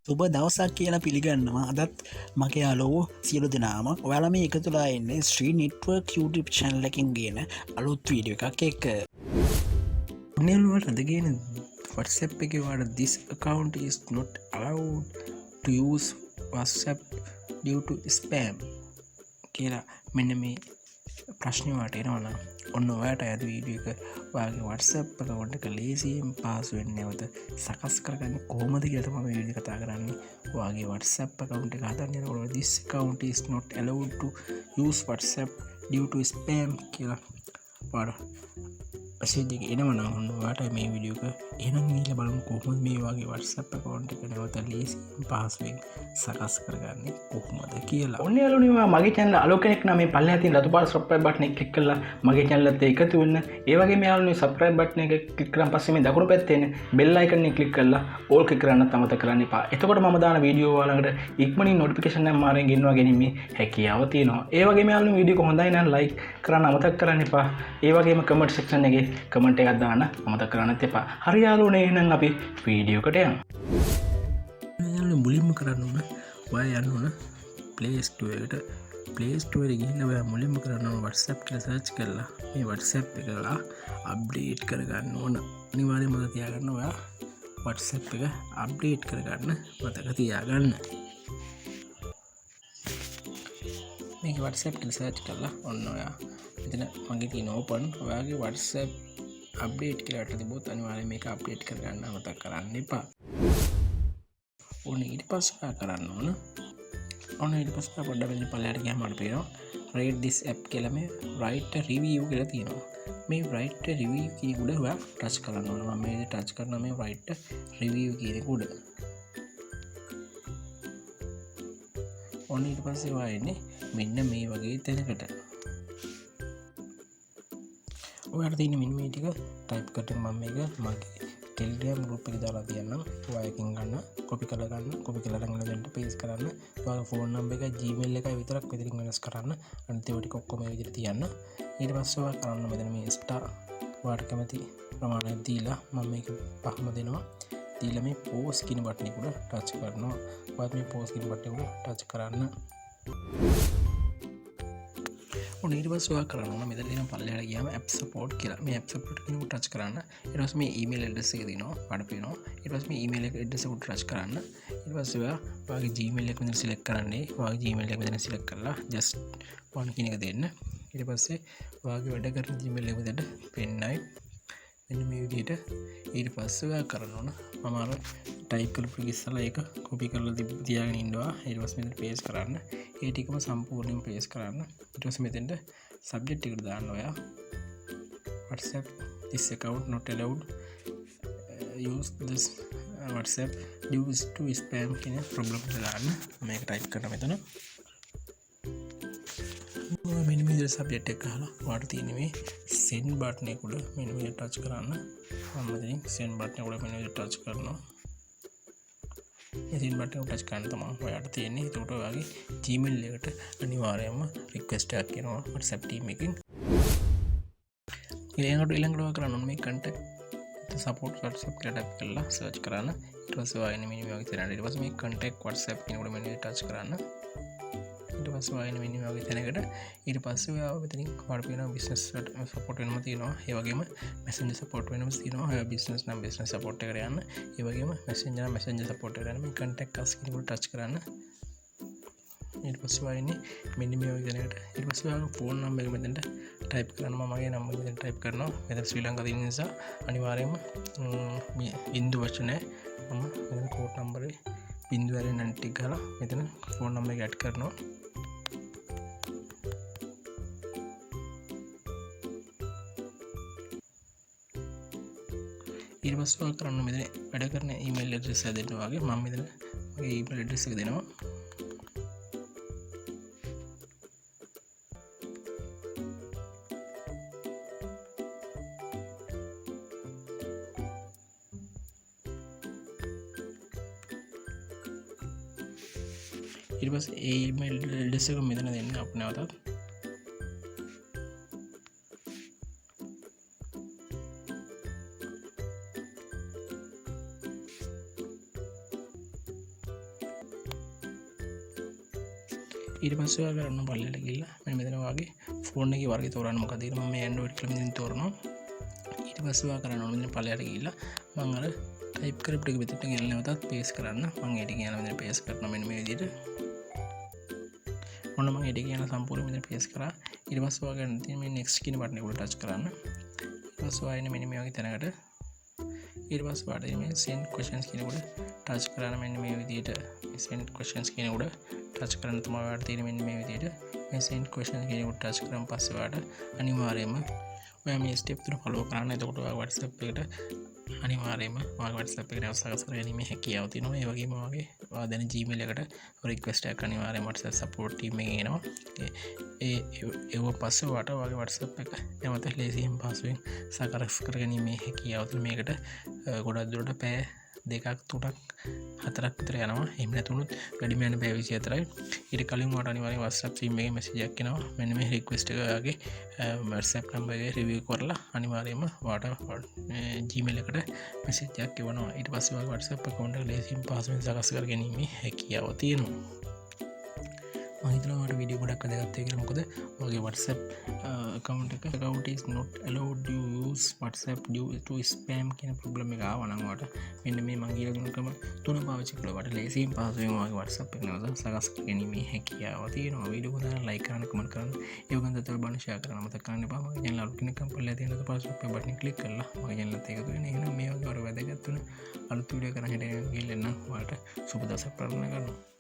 සුබ දවසක් කියලා පිළිගන්නවා අදත් මගේ යාලෝ සියලු දෙනාම ඔයාලා මේ එකතුලා එන්නේ ශ්‍රී නිට්වර්ක් YouTube channel එකකින් ගේන අලුත් වීඩියෝ එකක් එක්ක. ඔන්නලුවට අදගෙන WhatsApp එකේ වාට this account is not allowed to use WhatsApp due to spam කියලා මෙන්න මේ ප්‍රශ්නේ වාට එනවා. ඔන්න ඔයාට අද වීඩියෝ එක ඔයාගේ WhatsApp account එක ලේසියෙන් පාස්වර්ඩ් නැවත සකස් කරගන්න කොහොමද කියලා තමයි මේ වීඩියෝ කතා කරන්නේ. ඔයාගේ WhatsApp account එක හදන්න යනකොට this account is not allowed to use WhatsApp due to spam කියලා ඔයාලා මැසේජ් එක එනවා නම් ඔන්න ඔයාට මේ වීඩියෝ එක එහෙනම් ගිහලා බලමු කොහොමද මේ වගේ WhatsApp account එක නැවත ලේසියෙන් පාස්වර්ඩ් සකස් කරගන්නේ කොහොමද කියලා. ඔන්න යාළුවනේ මගේ channel අලුත් කෙනෙක් නම් මේ පල්ලෙහා තියෙන රතු පාට subscribe button එක click කරලා මගේ channel එකට එකතු වෙන්න. ඒ වගේම යාළුවනේ subscribe button එක click කරන් පස්සේ මේ දකුණු පැත්තේ එන bell icon එක click කරලා all click කරන්න අමතක කරන්න එපා. එතකොට මම දාන වීඩියෝ වලකට ඉක්මනින් notification එක මාරෙන් ගෙන්නවා ගැනීමේ හැකියාව තියෙනවා. ඒ වගේම යාළුවනේ වීඩියෝ එක හොඳයි නම් like කරන්න අමතක කරන්න එපා. ඒ වගේම comment section එකේ comment එකක් දාන්න අමතක කරන්නත් එපා. හරි යාළුවනේ එහෙනම් අපි වීඩියෝ එකට යමු. යාළුවනේ මුලින්ම කරන්න ඕන ඔයා යන්න ඕන Play Store එකට. Play Store එකේ ගිහින් ඔයා මුලින්ම කරන්න ඕන WhatsApp කියලා search කරලා මේ WhatsApp එක ඔයා update කරගන්න ඕන. අනිවාර්යයෙන්ම මතක තියාගන්න ඔයා WhatsApp එක update කරගන්න මතක තියාගන්න. මේක WhatsApp කියලා search කරලා ඔන්න ඔයා මෙතන මගේ තියෙන open ඔයාගේ WhatsApp update කියලා තිබුත් අනිවාර්යයෙන් මේක update කරගන්න මතක කරන්න එපා. ඕන ඊට පස්සේ කරන්න ඕන ඔන්න ඊට පස්සේ පොඩ්ඩක් මෙතන පල්ලෙහාට ගියාම අපිට පේනවා rate this app කියලා මේ write a review කියලා තියෙනවා. මේ write a review කියන උඩ ඔයා ටච් කරන්න ඕන. මම මේ ටච් කරනවා මේ write a review කියන උඩ. ඔන්න ඊට පස්සේ ඔයා එන්නේ මෙන්න මේ වගේ තැනකට. ඔයාට තියෙන මෙන්න මේ ටික type කරලා මම මේක මගේ Telegram group එකේ දාලා තියන්නම්. ඔයා එකකින් ගන්න copy කරලා ගන්න copy කරලා අරගෙන දෙන්න paste කරන්න. ඔයාගේ phone number එක Gmail එකයි විතරක් මෙතනින් වෙනස් කරන්න. අනිත් ඒවා ටික ඔක්කොම මේ විදිහට තියන්න. ඊට පස්සේ ඔයා කරන්න මෙතන මේ star ඔයාට කැමති ප්‍රමාණයක් දීලා මම මේක පහම දෙනවා. දීලා මේ post කියන බටන් එක උඩ touch කරනවා. ඔයාත් මේ post කියන බටන් උඩ touch කරන්න. ඊට පස්සේ ඔයා කරන්න ඕන මෙතන තියෙන පල්ලෙහාට ගියාම app support කියලා. මේ app support කියන උඩ touch කරන්න. ඊට පස්සේ මේ email address එක දෙනවා. ඔයාලට පේනවා. ඊට පස්සේ මේ email address එක උඩ touch කරන්න. ඊට පස්සේ ඔයාගේ Gmail එක මෙතන select කරන්නේ. ඔයාගේ Gmail එක මෙතන select කරලා just one කියන එක දෙන්න. ඊට පස්සේ ඔයාගේ වැඩ කරන Gmail එක මෙතන පෙන්නයි. මෙන්න මේ විදිහට ඊට පස්සේ ඔයා කරන්න ඕන මම අර type කරපු ඉස්සලා ඒක copy කරලා තියාගෙන ඉන්නවා. ඊට පස්සේ මෙතන paste කරන්න. ඒ ටිකම සම්පූර්ණයෙන් paste කරන්න. ඊට පස්සේ මෙතෙන්ට subject එකට දාන්න ඔයා WhatsApp this account not allowed use this WhatsApp due to spam කියන problem එක දාන්න. මේක type කරන්න මෙතන. මෙන්න මේ විදිහට subject එක ගහලා ඔයාලට තියෙන මේ send button එක උඩ මෙන්න මේ touch කරන්න. මම මෙතනින් send button එක උඩ මෙන්න මේ touch කරනවා. send button එක touch කරන්න තමයි ඔයාලට තියෙන්නේ. ඒකට ඔයාගේ Gmail එකට අනිවාර්යයෙන්ම request එකක් එනවා WhatsApp team එකෙන්. ඊළඟට ඔයා කරන්න ඕනේ මේ contact support WhatsApp කියලා type කරලා search කරන්න. ඊට පස්සේ ඔයා එන්නේ මෙන්න මේ වගේ තැනකට. ඊට පස්සේ මේ contact WhatsApp කියන උඩ මෙන්න touch කරන්න. ඊට පස්සේ ඔයා එන්නේ මෙන්න මේ වගේ තැනකට. ඊට පස්සේ ඔයා මෙතනින් ඔයාලට පේනවා business support වෙනම තියෙනවා. ඒ වගේම messenger support වෙනම තියෙනවා. ඔයා business නම් business support එකට යන්න. ඒ වගේම messenger නම් messenger support එකට යන්න. මේ contact us කියන උඩ touch කරන්න. ඊට පස්සේ ඔයා එන්නේ මෙන්න මේ වගේ තැනකට. ඊට පස්සේ ඔයාගේ phone number එක මෙතනට type කරන්න. මම මගේ number එක මෙතන type කරනවා. මෙතන ශ්‍රී ලංකාවේ ඉන්න නිසා අනිවාර්යයෙන්ම බින්දු වචනේ මම මෙතන code number එක බින්දු වලින් නැටි ගහලා මෙතන phone number එක add කරනවා. ඊට පස්සේ ඔයා කරන්න මෙතන වැඩ කරන email address එක දෙන්න වගේ මම මෙතන මගේ email address එක දෙනවා. ඊට පස්සේ ඒ email address එක මෙතන දෙන්න අපිට නැවතත්. ඊට පස්සේ ඔයා කරන්න පල්ලෙට ගිහිල්ලා මෙන්න මෙතන වාගේ ෆෝන් එකේ වර්ගය තෝරන්න මොකද ඊට මම මේ Android කියලා මෙතන තෝරනවා ඊට පස්සේ ඔයා කරන්න ඕනේ මෙතන පල්ලෙට ගිහිල්ලා මම අර ටයිප් කරපු ටික මෙතනට ගෙනල්ලා නැවතත් පේස්ට් කරන්න මම ඒ ටික යනවා මෙතන පේස්ට් කරනවා මෙන්න මේ විදිහට ඔන්න මම ඒ ටික යන සම්පූර්ණ මෙතන පේස්ට් කරා ඊට පස්සේ ඔයා ගන්න තියෙන මේ next කියන බටන් එක උඩ ටච් කරන්න ඊට පස්සේ ඔයා එන්නේ මෙන්න මේ වගේ තැනකට ඊට පස්සේ ඔයාට මේ send questions කියන උඩ ටච් කරන්න මෙන්න මේ විදිහට send questions කියන උඩ ටච් කරන්න තමයි ඔයාට තියෙන්නේ මෙන්න මේ විදිහට මේ send questions කියන උඩ ටච් කරන් පස්සේ ඔයාට අනිවාර්යයෙන්ම ඔයා මේ ස්ටෙප් තුන ෆලෝ කරන්න එතකොට ඔයා WhatsApp එකට අනිවාර්යයෙන්ම ඔයාගේ WhatsApp එකට සකස් කරගැනීමේ හැකියාව තියෙනවා ඒ වගේම ඔයාගේ ඔයා දැන් Gmail එකට රික්වෙස්ට් එකක් අනිවාර්යයෙන්ම WhatsApp support team එකේ එනවා ඒව පස්සේ ඔයාට ඔයාගේ WhatsApp එක නැවත ලේසියෙන් පහසුවෙන් සකස් කරගැනීමේ හැකියාව තියෙන මේකට ගොඩක් දුරට පැය 2ක් 3ක් 4ක් විතර යනවා එහෙම නැතුනොත් වැඩිම යන පැය 24යි ඊට කලින් ඔයාට අනිවාර්යෙන් WhatsApp team එකේ message එකක් එනවා මෙන්න මේ request එක ඔයාගේ WhatsApp number එකේ review කරලා අනිවාර්යයෙන්ම ඔයාට Gmail එකට message එකක් එවනවා ඊට පස්සේ ඔයාගේ WhatsApp account එක ලේසියෙන් පහසුවෙන් සකස් කරගැනීමේ හැකියාව තියෙනවා මම හිතනවා ඔයාලට වීඩියෝ ගොඩක් වැදගත් වෙයි කියලා මොකද ඔයාගේ WhatsApp account is not allowed to use WhatsApp due to spam කියන problem එක ආවා නම් ඔයාලට මෙන්න මේ මම කියලා දුන්න ක්‍රම තුන පාවිච්චි කළා ඔයාලට ලේසියෙන් පහසුවෙන් ඔයාගේ WhatsApp එක නැවත සකස් කරගැනීමේ හැකියාව තියෙනවා වීඩියෝ එක ගන්න like කරන්න comment කරන්න ඒ වගේම තව බලන්න share කරන්න මතක කරන්න එපා මගේ channel අලුත් කෙනෙක් කම්පල්ලා තියෙන subscribe button click කරලා මගේ channel එකට එකතු වෙන්න එහෙනම් මේ වගේ වැදගත් වෙන අලුත් වීඩියෝ කරන් හිටියන් ගිහින් එන්න ඔයාලට සුබ දවසක් ප්‍රාර්ථනා කරනවා